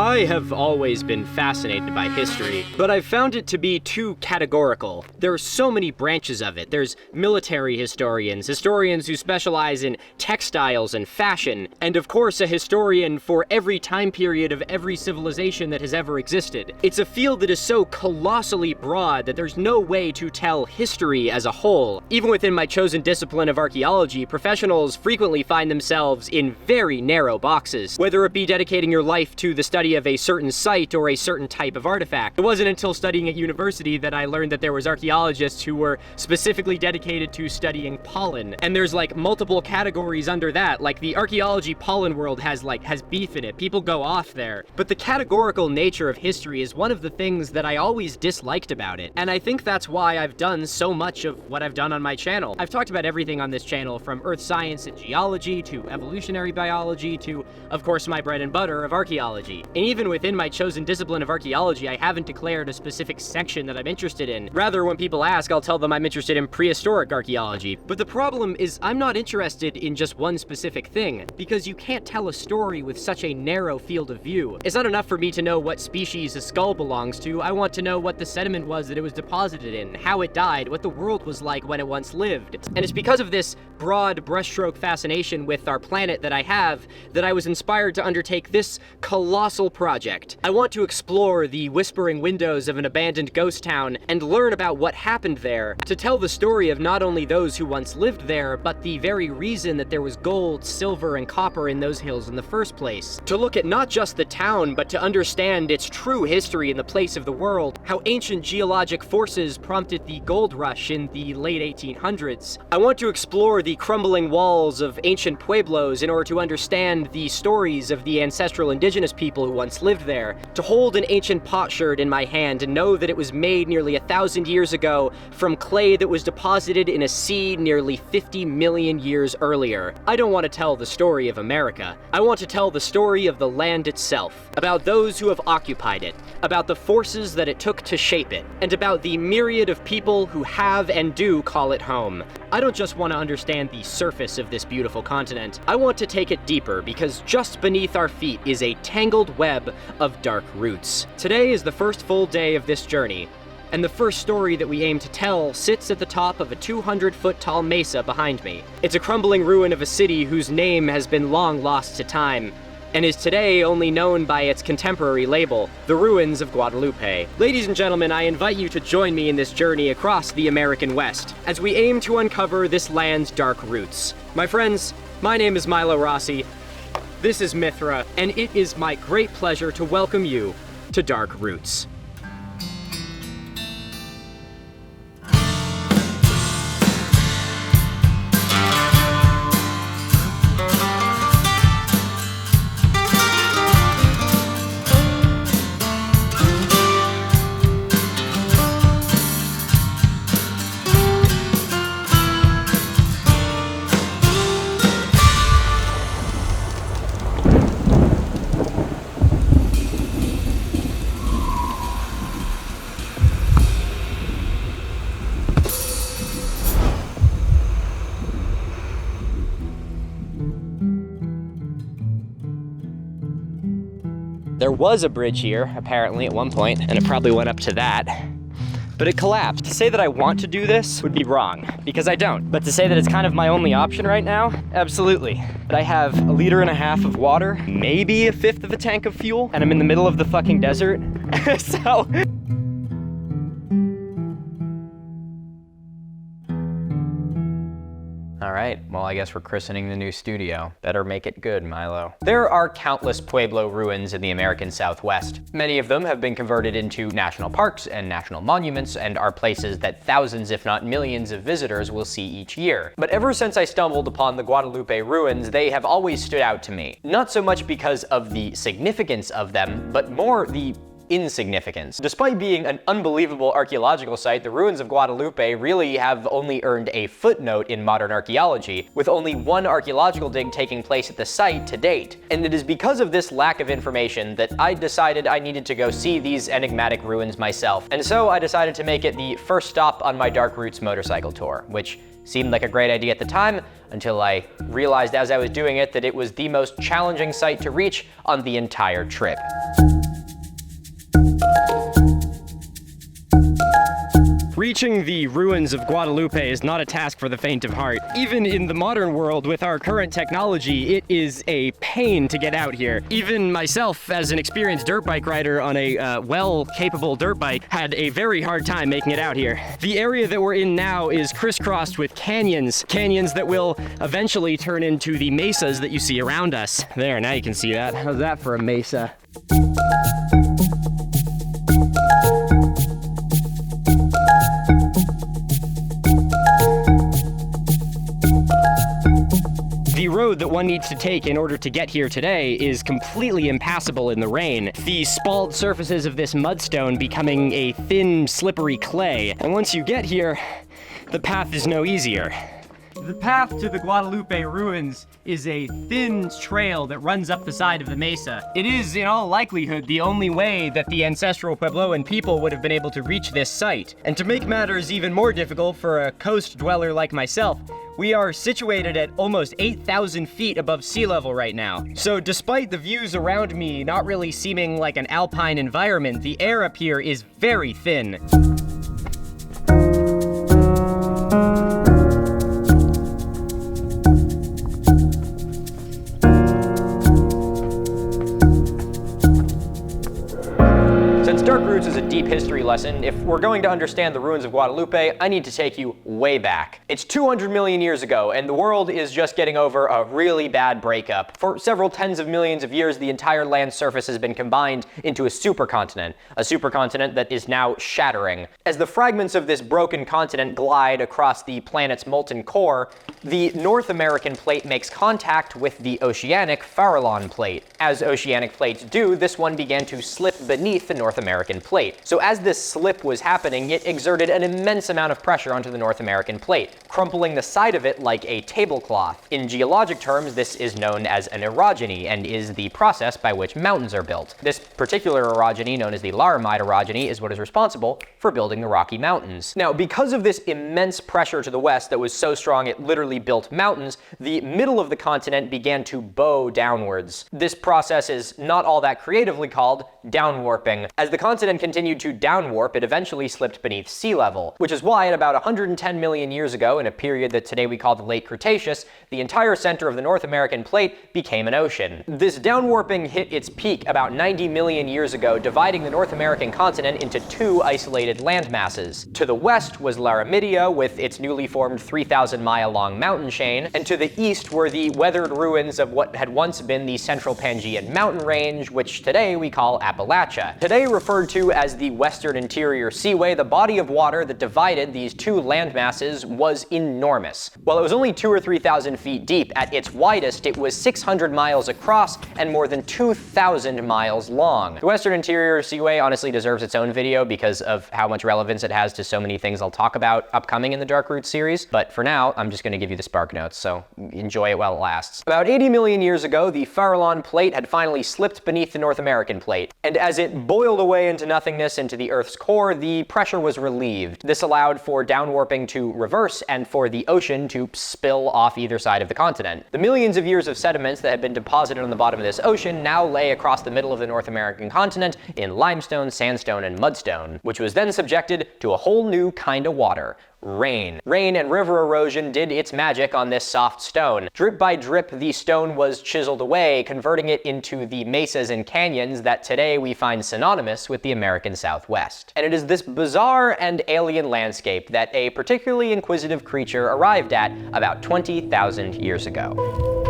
I have always been fascinated by history, but I've found it to be too categorical. There are so many branches of it. There's military historians who specialize in textiles and fashion, and of course a historian for every time period of every civilization that has ever existed. It's a field that is so colossally broad that there's no way to tell history as a whole. Even within my chosen discipline of archaeology, professionals frequently find themselves in very narrow boxes, whether it be dedicating your life to the study of a certain site or a certain type of artifact. It wasn't until studying at university that I learned that there was archaeologists who were specifically dedicated to studying pollen. And there's like multiple categories under that, like the archaeology pollen world has beef in it. People go off there. But the categorical nature of history is one of the things that I always disliked about it. And I think that's why I've done so much of what I've done on my channel. I've talked about everything on this channel, from earth science and geology to evolutionary biology to, of course, my bread and butter of archaeology. And even within my chosen discipline of archaeology, I haven't declared a specific section that I'm interested in. Rather, when people ask, I'll tell them I'm interested in prehistoric archaeology. But the problem is I'm not interested in just one specific thing, because you can't tell a story with such a narrow field of view. It's not enough for me to know what species a skull belongs to. I want to know what the sediment was that it was deposited in, how it died, what the world was like when it once lived. And it's because of this broad brushstroke fascination with our planet that I have that I was inspired to undertake this colossal project. I want to explore the whispering windows of an abandoned ghost town and learn about what happened there, to tell the story of not only those who once lived there, but the very reason that there was gold, silver, and copper in those hills in the first place. To look at not just the town, but to understand its true history in the place of the world, how ancient geologic forces prompted the gold rush in the late 1800s. I want to explore the crumbling walls of ancient pueblos in order to understand the stories of the ancestral indigenous people who once lived there, to hold an ancient potsherd in my hand and know that it was made nearly 1,000 years ago from clay that was deposited in a sea nearly 50 million years earlier. I don't want to tell the story of America. I want to tell the story of the land itself, about those who have occupied it, about the forces that it took to shape it, and about the myriad of people who have and do call it home. I don't just want to understand the surface of this beautiful continent. I want to take it deeper, because just beneath our feet is a tangled web of dark roots. Today is the first full day of this journey, and the first story that we aim to tell sits at the top of a 200-foot tall mesa behind me. It's a crumbling ruin of a city whose name has been long lost to time, and is today only known by its contemporary label, the Ruins of Guadalupe. Ladies and gentlemen, I invite you to join me in this journey across the American West, as we aim to uncover this land's dark roots. My friends, my name is Milo Rossi, this is Mithra, and it is my great pleasure to welcome you to Dark Roots. There was a bridge here, apparently, at one point, and it probably went up to that. But it collapsed. To say that I want to do this would be wrong, because I don't. But to say that it's kind of my only option right now, absolutely. But I have 1.5 liters of water, maybe 1/5 of a tank of fuel, and I'm in the middle of the fucking desert. So... All right, well, I guess we're christening the new studio. Better make it good, Milo. There are countless Pueblo ruins in the American Southwest. Many of them have been converted into national parks and national monuments and are places that thousands, if not millions, of visitors will see each year. But ever since I stumbled upon the Guadalupe ruins, they have always stood out to me. Not so much because of the significance of them, but more the insignificance. Despite being an unbelievable archaeological site, the ruins of Guadalupe really have only earned a footnote in modern archaeology, with only one archaeological dig taking place at the site to date. And it is because of this lack of information that I decided I needed to go see these enigmatic ruins myself. And so I decided to make it the first stop on my Dark Roots motorcycle tour, which seemed like a great idea at the time, until I realized as I was doing it that it was the most challenging site to reach on the entire trip. Reaching the ruins of Guadalupe is not a task for the faint of heart. Even in the modern world, with our current technology, it is a pain to get out here. Even myself, as an experienced dirt bike rider on a well-capable dirt bike, had a very hard time making it out here. The area that we're in now is crisscrossed with canyons that will eventually turn into the mesas that you see around us. There, now you can see that. How's that for a mesa? The road that one needs to take in order to get here today is completely impassable in the rain, the spalled surfaces of this mudstone becoming a thin, slippery clay. And once you get here, the path is no easier. The path to the Guadalupe ruins is a thin trail that runs up the side of the mesa. It is, in all likelihood, the only way that the ancestral Puebloan people would have been able to reach this site. And to make matters even more difficult for a coast dweller like myself, we are situated at almost 8,000 feet above sea level right now. So despite the views around me not really seeming like an alpine environment, the air up here is very thin. Dark Roots is a deep history lesson. If we're going to understand the ruins of Guadalupe, I need to take you way back. It's 200 million years ago, and the world is just getting over a really bad breakup. For several tens of millions of years, the entire land surface has been combined into a supercontinent that is now shattering. As the fragments of this broken continent glide across the planet's molten core, the North American plate makes contact with the oceanic Farallon plate. As oceanic plates do, this one began to slip beneath the North American plate. So as this slip was happening, it exerted an immense amount of pressure onto the North American plate, crumpling the side of it like a tablecloth. In geologic terms, this is known as an orogeny and is the process by which mountains are built. This particular orogeny, known as the Laramide orogeny, is what is responsible for building the Rocky Mountains. Now, because of this immense pressure to the west that was so strong it literally built mountains, the middle of the continent began to bow downwards. This process is not all that creatively called downwarping. As the continent continued to downwarp, it eventually slipped beneath sea level, which is why at about 110 million years ago, in a period that today we call the Late Cretaceous, the entire center of the North American plate became an ocean. This downwarping hit its peak about 90 million years ago, dividing the North American continent into two isolated land masses. To the west was Laramidia, with its newly formed 3,000-mile-long mountain chain, and to the east were the weathered ruins of what had once been the Central Pangean mountain range, which today we call Appalachia. Today referred to as the Western Interior Seaway, the body of water that divided these two land masses was enormous. While it was only 2,000 or 3,000 feet deep, at its widest it was 600 miles across and more than 2,000 miles long. The Western Interior Seaway honestly deserves its own video because of how much relevance it has to so many things I'll talk about upcoming in the Dark Roots series, but for now, I'm just going to give you the spark notes, so enjoy it while it lasts. About 80 million years ago, the Farallon plate had finally slipped beneath the North American plate, and as it boiled away into nothingness into the Earth's core, the pressure was relieved. This allowed for downwarping to reverse and for the ocean to spill off either side of the continent. The millions of years of sediments that had been deposited on the bottom of this ocean now lay across the middle of the North American continent in limestone, sandstone, and mudstone, which was then subjected to a whole new kind of water. Rain. Rain and river erosion did its magic on this soft stone. Drip by drip, the stone was chiseled away, converting it into the mesas and canyons that today we find synonymous with the American Southwest. And it is this bizarre and alien landscape that a particularly inquisitive creature arrived at about 20,000 years ago.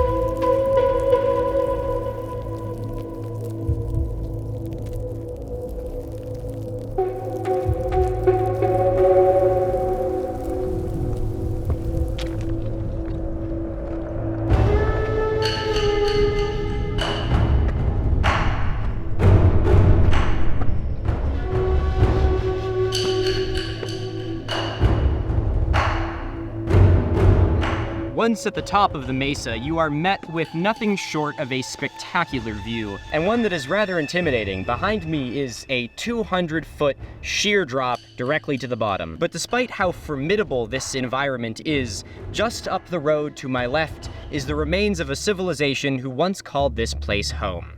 Once at the top of the mesa, you are met with nothing short of a spectacular view, and one that is rather intimidating. Behind me is a 200-foot sheer drop directly to the bottom. But despite how formidable this environment is, just up the road to my left is the remains of a civilization who once called this place home.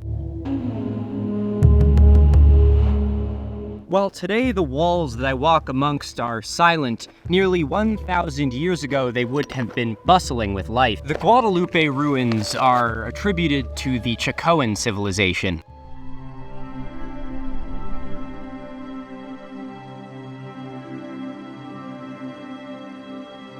While today the walls that I walk amongst are silent, nearly 1,000 years ago they would have been bustling with life. The Guadalupe ruins are attributed to the Chacoan civilization.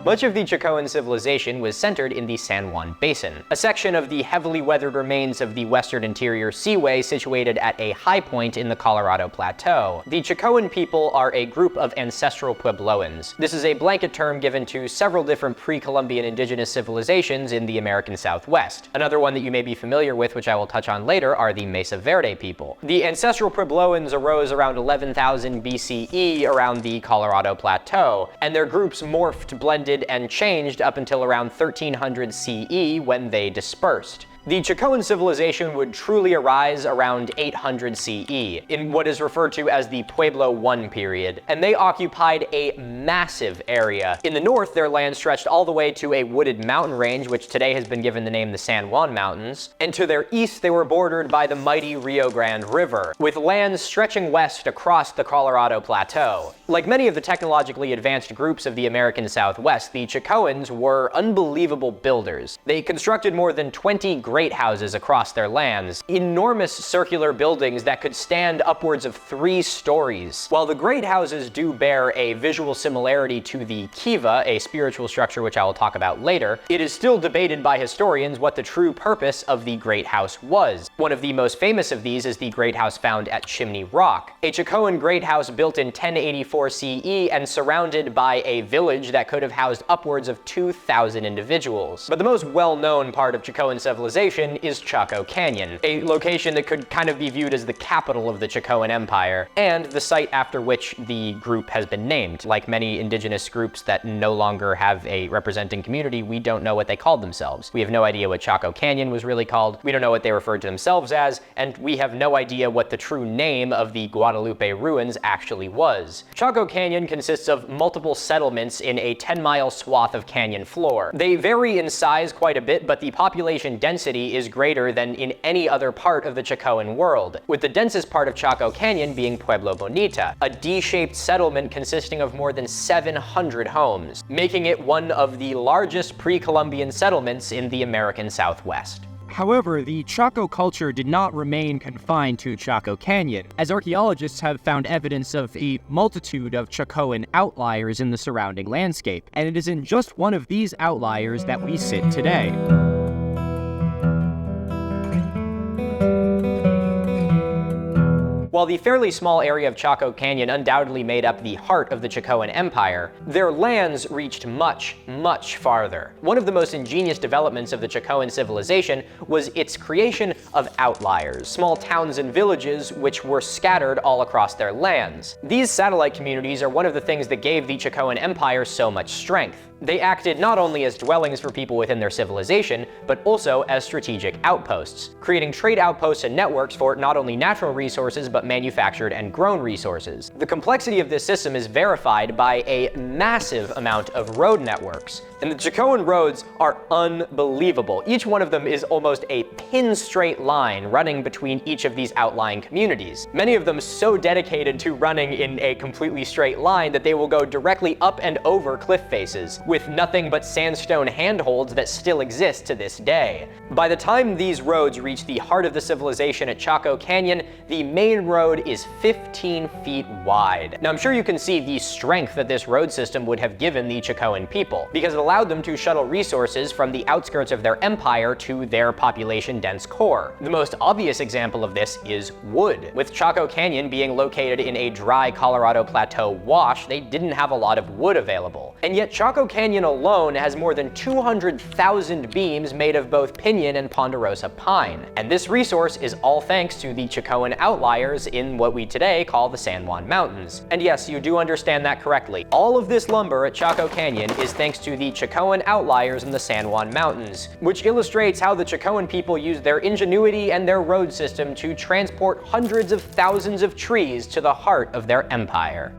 Much of the Chacoan civilization was centered in the San Juan Basin, a section of the heavily weathered remains of the western interior seaway situated at a high point in the Colorado Plateau. The Chacoan people are a group of ancestral Puebloans. This is a blanket term given to several different pre-Columbian indigenous civilizations in the American Southwest. Another one that you may be familiar with, which I will touch on later, are the Mesa Verde people. The ancestral Puebloans arose around 11,000 BCE around the Colorado Plateau, and their groups morphed, blended, and changed up until around 1300 CE when they dispersed. The Chacoan civilization would truly arise around 800 CE, in what is referred to as the Pueblo I period, and they occupied a massive area. In the north, their land stretched all the way to a wooded mountain range, which today has been given the name the San Juan Mountains, and to their east they were bordered by the mighty Rio Grande River, with lands stretching west across the Colorado Plateau. Like many of the technologically advanced groups of the American Southwest, the Chacoans were unbelievable builders. They constructed more than 20 great houses across their lands, enormous circular buildings that could stand upwards of 3 stories. While the great houses do bear a visual similarity to the Kiva, a spiritual structure which I will talk about later, it is still debated by historians what the true purpose of the great house was. One of the most famous of these is the great house found at Chimney Rock, a Chacoan great house built in 1084 CE and surrounded by a village that could have housed upwards of 2,000 individuals. But the most well-known part of Chacoan civilization is Chaco Canyon, a location that could kind of be viewed as the capital of the Chacoan Empire, and the site after which the group has been named. Like many indigenous groups that no longer have a representing community, we don't know what they called themselves. We have no idea what Chaco Canyon was really called, we don't know what they referred to themselves as, and we have no idea what the true name of the Guadalupe ruins actually was. Chaco Canyon consists of multiple settlements in a 10-mile swath of canyon floor. They vary in size quite a bit, but the population density is greater than in any other part of the Chacoan world, with the densest part of Chaco Canyon being Pueblo Bonita, a D-shaped settlement consisting of more than 700 homes, making it one of the largest pre-Columbian settlements in the American Southwest. However, the Chaco culture did not remain confined to Chaco Canyon, as archaeologists have found evidence of a multitude of Chacoan outliers in the surrounding landscape, and it is in just one of these outliers that we sit today. While the fairly small area of Chaco Canyon undoubtedly made up the heart of the Chacoan Empire, their lands reached much, much farther. One of the most ingenious developments of the Chacoan civilization was its creation of outliers, small towns and villages which were scattered all across their lands. These satellite communities are one of the things that gave the Chacoan Empire so much strength. They acted not only as dwellings for people within their civilization, but also as strategic outposts, creating trade outposts and networks for not only natural resources, but manufactured and grown resources. The complexity of this system is verified by a massive amount of road networks. And the Chacoan roads are unbelievable. Each one of them is almost a pin-straight line running between each of these outlying communities. Many of them so dedicated to running in a completely straight line that they will go directly up and over cliff faces, with nothing but sandstone handholds that still exist to this day. By the time these roads reach the heart of the civilization at Chaco Canyon, the main road is 15 feet wide. Now I'm sure you can see the strength that this road system would have given the Chacoan people, because it allowed them to shuttle resources from the outskirts of their empire to their population-dense core. The most obvious example of this is wood. With Chaco Canyon being located in a dry Colorado Plateau wash, they didn't have a lot of wood available. And yet Chaco Canyon alone has more than 200,000 beams made of both pinyon and ponderosa pine. And this resource is all thanks to the Chacoan outliers in what we today call the San Juan Mountains. And yes, you do understand that correctly. All of this lumber at Chaco Canyon is thanks to the Chacoan outliers in the San Juan Mountains, which illustrates how the Chacoan people used their ingenuity and their road system to transport hundreds of thousands of trees to the heart of their empire.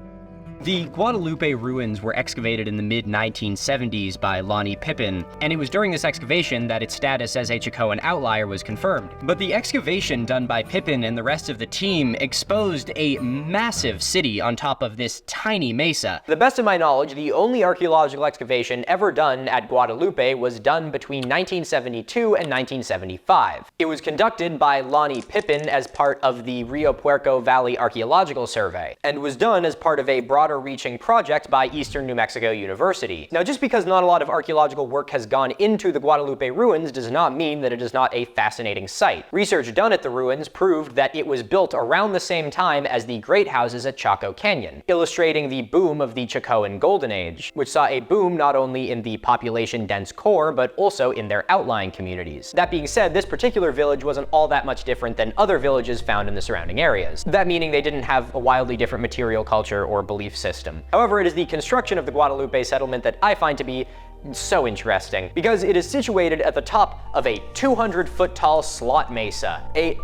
The Guadalupe ruins were excavated in the mid-1970s by Lonnie Pippin, and it was during this excavation that its status as a Chacoan outlier was confirmed. But the excavation done by Pippin and the rest of the team exposed a massive city on top of this tiny mesa. To the best of my knowledge, the only archaeological excavation ever done at Guadalupe was done between 1972 and 1975. It was conducted by Lonnie Pippin as part of the Rio Puerco Valley Archaeological Survey, and was done as part of a broader reaching project by Eastern New Mexico University. Now, just because not a lot of archaeological work has gone into the Guadalupe ruins does not mean that it is not a fascinating site. Research done at the ruins proved that it was built around the same time as the great houses at Chaco Canyon, illustrating the boom of the Chacoan Golden Age, which saw a boom not only in the population-dense core, but also in their outlying communities. That being said, this particular village wasn't all that much different than other villages found in the surrounding areas. That meaning they didn't have a wildly different material culture or belief system. However, it is the construction of the Guadalupe settlement that I find to be so interesting, because it is situated at the top of a 200-foot tall slot mesa, a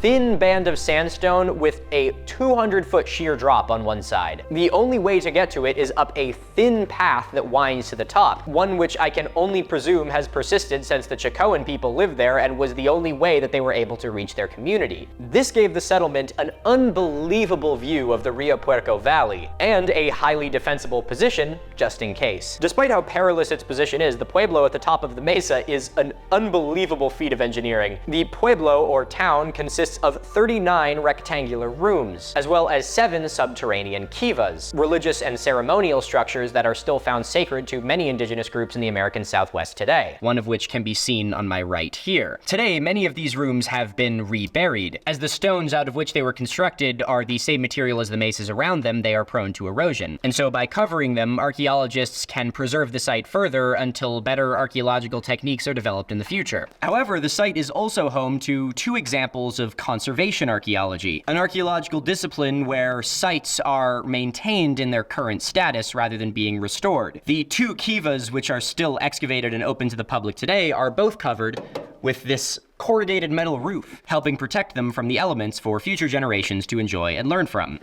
thin band of sandstone with a 200-foot sheer drop on one side. The only way to get to it is up a thin path that winds to the top, one which I can only presume has persisted since the Chacoan people lived there and was the only way that they were able to reach their community. This gave the settlement an unbelievable view of the Rio Puerco Valley, and a highly defensible position just in case. Despite how perilous its position is, the pueblo at the top of the mesa is an unbelievable feat of engineering. The pueblo, or town, consists of 39 rectangular rooms, as well as 7 subterranean kivas, religious and ceremonial structures that are still found sacred to many indigenous groups in the American Southwest today, one of which can be seen on my right here. Today, many of these rooms have been reburied. As the stones out of which they were constructed are the same material as the mesas around them, they are prone to erosion. And so by covering them, archaeologists can preserve the site further until better archaeological techniques are developed in the future. However, the site is also home to 2 examples of conservation archaeology, an archaeological discipline where sites are maintained in their current status rather than being restored. The 2 kivas, which are still excavated and open to the public today, are both covered with this corrugated metal roof, helping protect them from the elements for future generations to enjoy and learn from.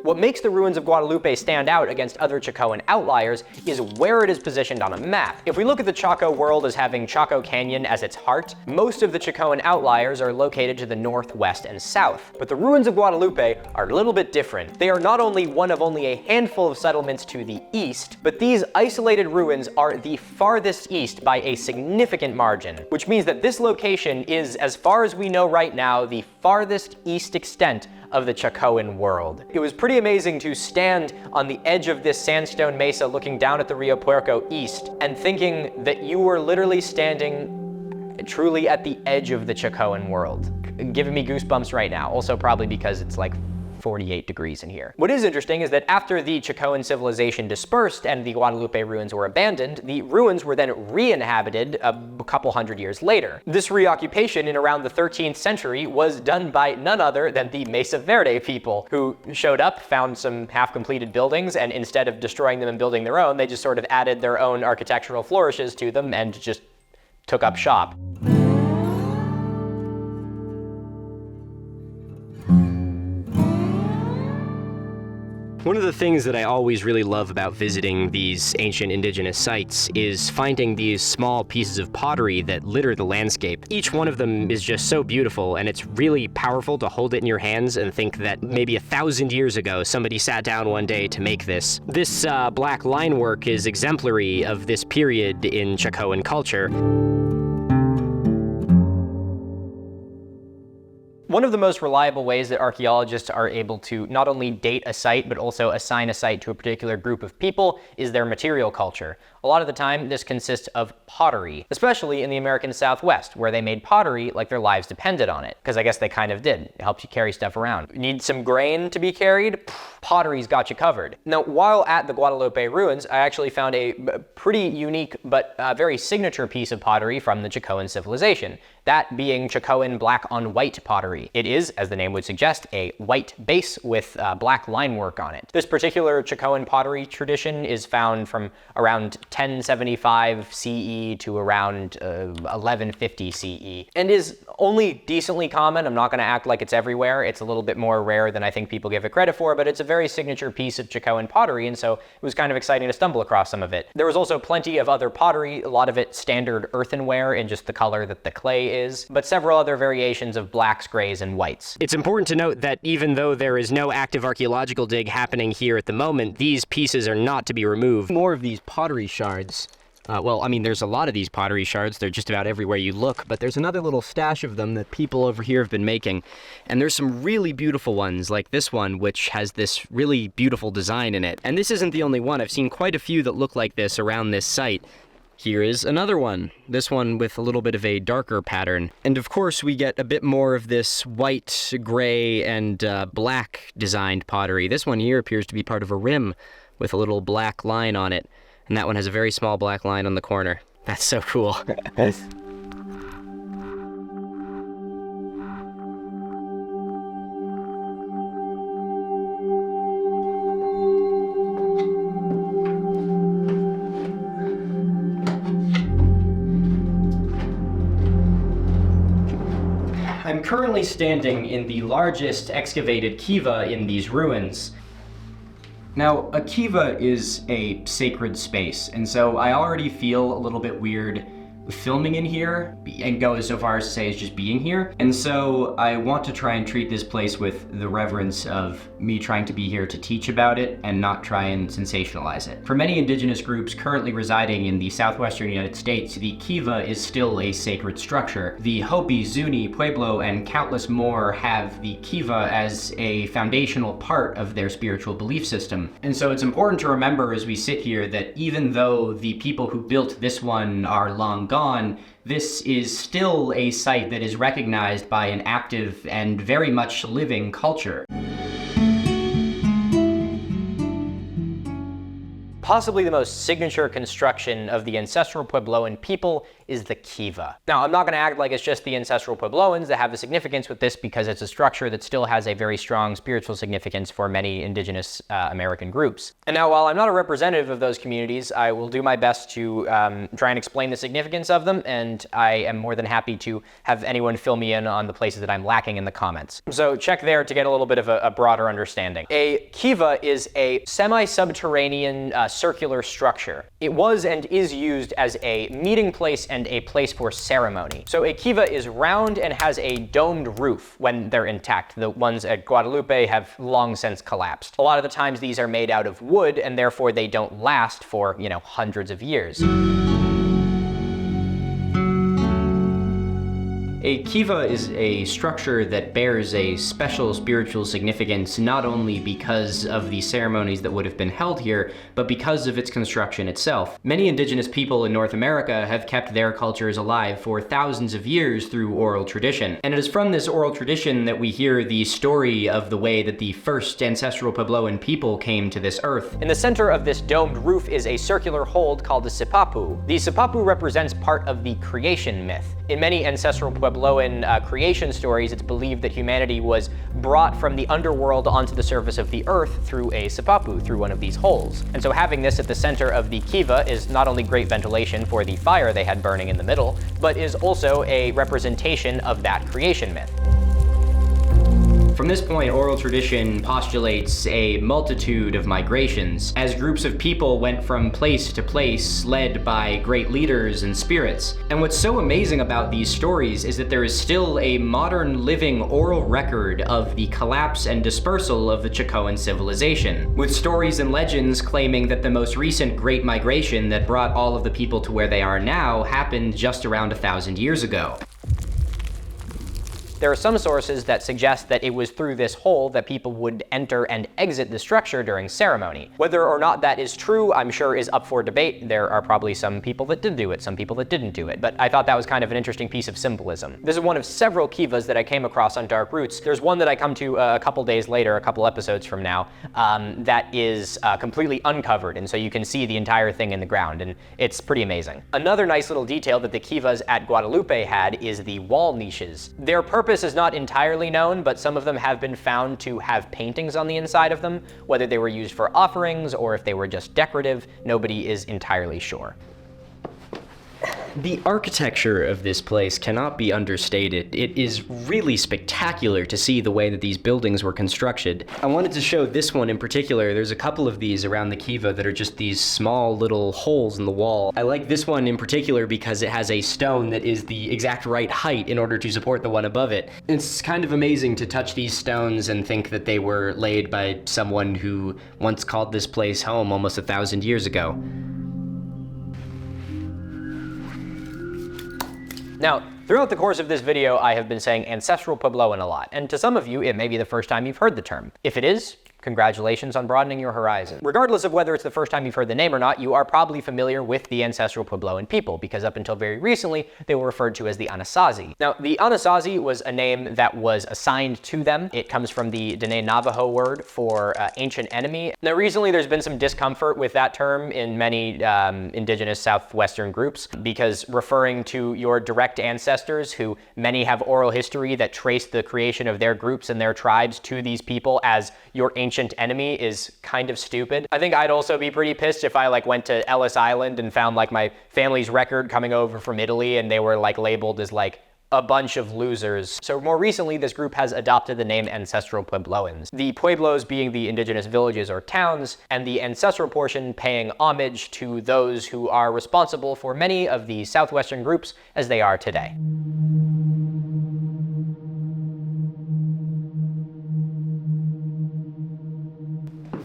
What makes the ruins of Guadalupe stand out against other Chacoan outliers is where it is positioned on a map. If we look at the Chaco world as having Chaco Canyon as its heart, most of the Chacoan outliers are located to the north, west, and south. But the ruins of Guadalupe are a little bit different. They are not only one of only a handful of settlements to the east, but these isolated ruins are the farthest east by a significant margin, which means that this location is, as far as we know right now, the farthest east extent of the Chacoan world. It was pretty amazing to stand on the edge of this sandstone mesa looking down at the Rio Puerco east and thinking that you were literally standing truly at the edge of the Chacoan world. Giving me goosebumps right now, also probably because it's like 48 degrees in here. What is interesting is that after the Chacoan civilization dispersed and the Guadalupe ruins were abandoned, the ruins were then re-inhabited a couple hundred years later. This reoccupation in around the 13th century was done by none other than the Mesa Verde people, who showed up, found some half-completed buildings, and instead of destroying them and building their own, they just sort of added their own architectural flourishes to them and just took up shop. One of the things that I always really love about visiting these ancient indigenous sites is finding these small pieces of pottery that litter the landscape. Each one of them is just so beautiful, and it's really powerful to hold it in your hands and think that maybe 1,000 years ago somebody sat down one day to make this. This black line work is exemplary of this period in Chacoan culture. One of the most reliable ways that archaeologists are able to not only date a site, but also assign a site to a particular group of people is their material culture. A lot of the time, this consists of pottery, especially in the American Southwest, where they made pottery like their lives depended on it, because I guess they kind of did. It helps you carry stuff around. Need some grain to be carried? Pottery's got you covered. Now, while at the Guadalupe ruins, I actually found a pretty unique but very signature piece of pottery from the Chacoan civilization, that being Chacoan black on white pottery. pottery. It is, as the name would suggest, a white base with black line work on it. This particular Chacoan pottery tradition is found from around 1075 CE to around 1150 CE, and is only decently common. I'm not going to act like it's everywhere. It's a little bit more rare than I think people give it credit for, but it's a very signature piece of Chacoan pottery, and so it was kind of exciting to stumble across some of it. There was also plenty of other pottery, a lot of it standard earthenware in just the color that the clay is, but several other variations of blacks, grays, and whites. It's important to note that even though there is no active archaeological dig happening here at the moment, these pieces are not to be removed. More of these pottery shards. Well, I mean, there's a lot of these pottery shards. They're just about everywhere you look, but there's another little stash of them that people over here have been making. And there's some really beautiful ones, like this one, which has this really beautiful design in it. And this isn't the only one. I've seen quite a few that look like this around this site. Here is another one, this one with a little bit of a darker pattern. And of course, we get a bit more of this white, gray, and black designed pottery. This one here appears to be part of a rim with a little black line on it. And that one has a very small black line on the corner. That's so cool. I'm currently standing in the largest excavated kiva in these ruins. Now, a kiva is a sacred space, and so I already feel a little bit weird filming in here and go so far as to say it's just being here. And so I want to try and treat this place with the reverence of me trying to be here to teach about it and not try and sensationalize it. For many indigenous groups currently residing in the southwestern United States, the kiva is still a sacred structure. The Hopi, Zuni, Pueblo, and countless more have the kiva as a foundational part of their spiritual belief system. And so it's important to remember as we sit here that even though the people who built this one are long gone, this is still a site that is recognized by an active and very much living culture. Possibly the most signature construction of the ancestral Puebloan people is the kiva. Now, I'm not going to act like it's just the ancestral Puebloans that have a significance with this, because it's a structure that still has a very strong spiritual significance for many indigenous American groups. And now, while I'm not a representative of those communities, I will do my best to try and explain the significance of them, and I am more than happy to have anyone fill me in on the places that I'm lacking in the comments. So check there to get a little bit of a broader understanding. A kiva is a semi-subterranean circular structure. It was and is used as a meeting place and a place for ceremony. So a kiva is round and has a domed roof when they're intact. The ones at Guadalupe have long since collapsed. A lot of the times these are made out of wood, and therefore they don't last for, hundreds of years. A kiva is a structure that bears a special spiritual significance, not only because of the ceremonies that would have been held here, but because of its construction itself. Many indigenous people in North America have kept their cultures alive for thousands of years through oral tradition. And it is from this oral tradition that we hear the story of the way that the first ancestral Puebloan people came to this earth. In the center of this domed roof is a circular hold called the sipapu. The sipapu represents part of the creation myth. In many ancestral Puebloan creation stories, it's believed that humanity was brought from the underworld onto the surface of the earth through a sipapu, through one of these holes. And so having this at the center of the kiva is not only great ventilation for the fire they had burning in the middle, but is also a representation of that creation myth. From this point, oral tradition postulates a multitude of migrations, as groups of people went from place to place, led by great leaders and spirits. And what's so amazing about these stories is that there is still a modern living oral record of the collapse and dispersal of the Chakoan civilization, with stories and legends claiming that the most recent great migration that brought all of the people to where they are now happened just around 1,000 years ago. There are some sources that suggest that it was through this hole that people would enter and exit the structure during ceremony. Whether or not that is true, I'm sure is up for debate. There are probably some people that did do it, some people that didn't do it, but I thought that was kind of an interesting piece of symbolism. This is one of several kivas that I came across on Dark Roots. There's one that I come to a couple days later, a couple episodes from now, that is completely uncovered, and so you can see the entire thing in the ground, and it's pretty amazing. Another nice little detail that the kivas at Guadalupe had is the wall niches. Their purpose purpose is not entirely known, but some of them have been found to have paintings on the inside of them. Whether they were used for offerings or if they were just decorative, nobody is entirely sure. The architecture of this place cannot be understated. It is really spectacular to see the way that these buildings were constructed. I wanted to show this one in particular. There's a couple of these around the Kiva that are just these small little holes in the wall. I like this one in particular because it has a stone that is the exact right height in order to support the one above it. It's kind of amazing to touch these stones and think that they were laid by someone who once called this place home almost 1,000 years ago. Now, throughout the course of this video, I have been saying ancestral Puebloan a lot, and to some of you, it may be the first time you've heard the term. If it is, congratulations on broadening your horizon. Regardless of whether it's the first time you've heard the name or not, you are probably familiar with the ancestral Puebloan people, because up until very recently, they were referred to as the Anasazi. Now, the Anasazi was a name that was assigned to them. It comes from the Dene Navajo word for ancient enemy. Now, recently, there's been some discomfort with that term in many indigenous southwestern groups, because referring to your direct ancestors, who many have oral history that trace the creation of their groups and their tribes to these people as your ancient enemy, is kind of stupid. I think I'd also be pretty pissed if I went to Ellis Island and found my family's record coming over from Italy and they were labeled as a bunch of losers. So more recently, this group has adopted the name Ancestral Puebloans. The pueblos being the indigenous villages or towns, and the ancestral portion paying homage to those who are responsible for many of the southwestern groups as they are today.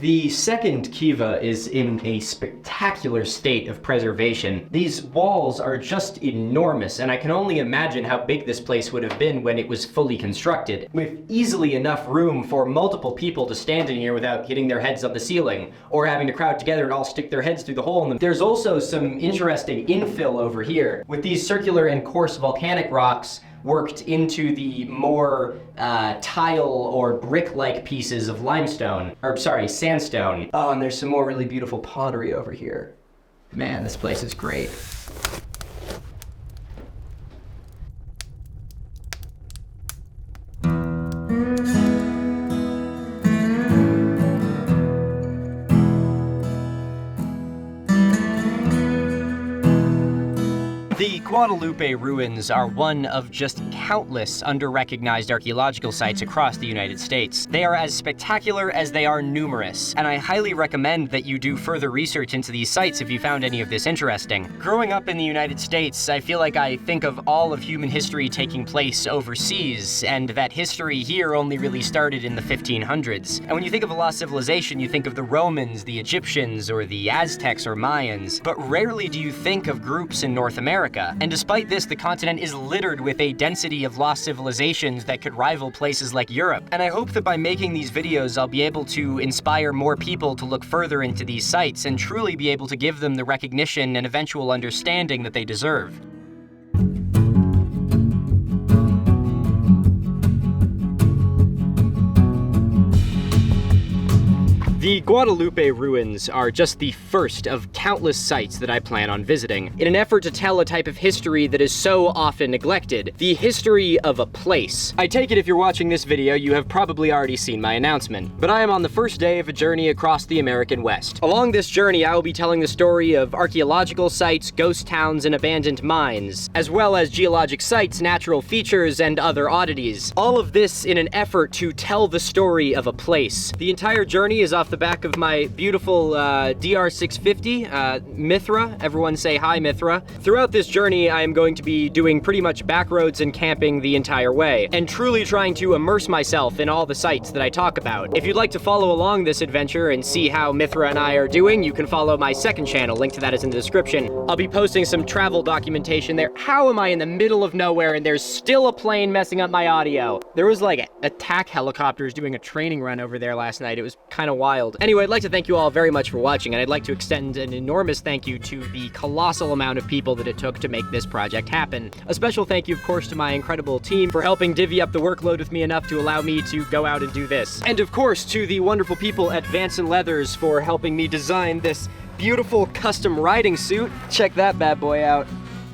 The second Kiva is in a spectacular state of preservation. These walls are just enormous, and I can only imagine how big this place would have been when it was fully constructed, with easily enough room for multiple people to stand in here without hitting their heads on the ceiling, or having to crowd together and all stick their heads through the hole in them. There's also some interesting infill over here, with these circular and coarse volcanic rocks worked into the more tile or brick-like pieces of sandstone. Oh, and there's some more really beautiful pottery over here. Man, this place is great. The Guadalupe ruins are one of just countless under-recognized archaeological sites across the United States. They are as spectacular as they are numerous, and I highly recommend that you do further research into these sites if you found any of this interesting. Growing up in the United States, I feel like I think of all of human history taking place overseas, and that history here only really started in the 1500s. And when you think of a lost civilization, you think of the Romans, the Egyptians, or the Aztecs or Mayans, but rarely do you think of groups in North America. And despite this, the continent is littered with a density of lost civilizations that could rival places like Europe. And I hope that by making these videos, I'll be able to inspire more people to look further into these sites and truly be able to give them the recognition and eventual understanding that they deserve. The Guadalupe ruins are just the first of countless sites that I plan on visiting, in an effort to tell a type of history that is so often neglected, the history of a place. I take it if you're watching this video, you have probably already seen my announcement, but I am on the first day of a journey across the American West. Along this journey, I will be telling the story of archaeological sites, ghost towns, and abandoned mines, as well as geologic sites, natural features, and other oddities. All of this in an effort to tell the story of a place. The entire journey is off the back of my beautiful DR650, Mithra. Everyone say hi, Mithra. Throughout this journey, I am going to be doing pretty much back roads and camping the entire way, and truly trying to immerse myself in all the sites that I talk about. If you'd like to follow along this adventure and see how Mithra and I are doing, you can follow my second channel. Link to that is in the description. I'll be posting some travel documentation there. How am I in the middle of nowhere and there's still a plane messing up my audio? There was attack helicopters doing a training run over there last night. It was kind of wild. Anyway, I'd like to thank you all very much for watching, and I'd like to extend an enormous thank you to the colossal amount of people that it took to make this project happen. A special thank you, of course, to my incredible team for helping divvy up the workload with me enough to allow me to go out and do this. And of course, to the wonderful people at Vanson Leathers for helping me design this beautiful custom riding suit. Check that bad boy out.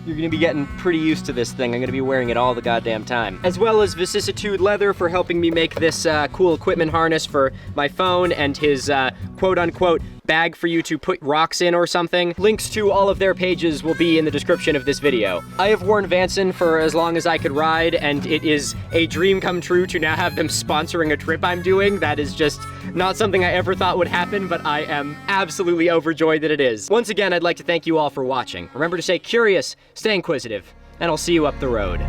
You're gonna be getting pretty used to this thing. I'm gonna be wearing it all the goddamn time. As well as Vicissitude Leather for helping me make this cool equipment harness for my phone, and his quote-unquote bag for you to put rocks in or something. Links to all of their pages will be in the description of this video. I have worn Vanson for as long as I could ride, and it is a dream come true to now have them sponsoring a trip I'm doing. That is just not something I ever thought would happen, but I am absolutely overjoyed that it is. Once again, I'd like to thank you all for watching. Remember to stay curious, stay inquisitive, and I'll see you up the road.